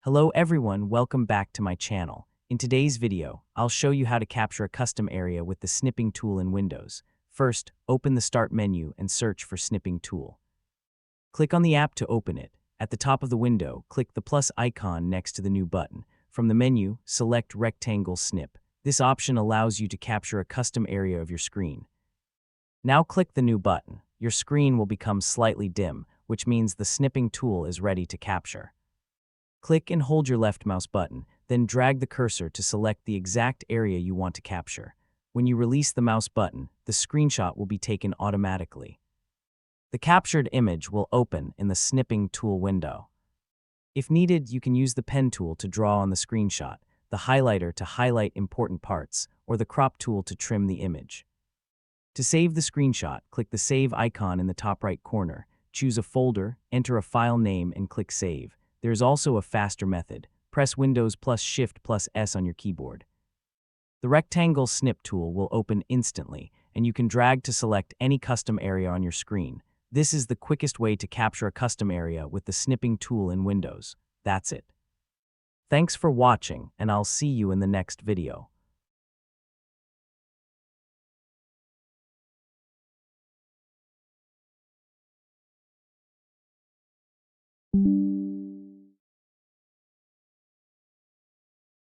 Hello everyone, welcome back to my channel. In today's video, I'll show you how to capture a custom area with the Snipping tool in Windows. First, open the Start menu and search for Snipping Tool. Click on the app to open it. At the top of the window, click the plus icon next to the new button. From the menu, select Rectangle Snip. This option allows you to capture a custom area of your screen. Now click the new button. Your screen will become slightly dim, which means the Snipping tool is ready to capture. Click and hold your left mouse button, then drag the cursor to select the exact area you want to capture. When you release the mouse button, the screenshot will be taken automatically. The captured image will open in the Snipping tool window. If needed, you can use the pen tool to draw on the screenshot, the highlighter to highlight important parts, or the crop tool to trim the image. To save the screenshot, click the Save icon in the top right corner, choose a folder, enter a file name, and click Save. There is also a faster method. Press Windows plus Shift plus S on your keyboard. The Rectangle Snip tool will open instantly, and you can drag to select any custom area on your screen. This is the quickest way to capture a custom area with the Snipping tool in Windows. That's it. Thanks for watching, and I'll see you in the next video.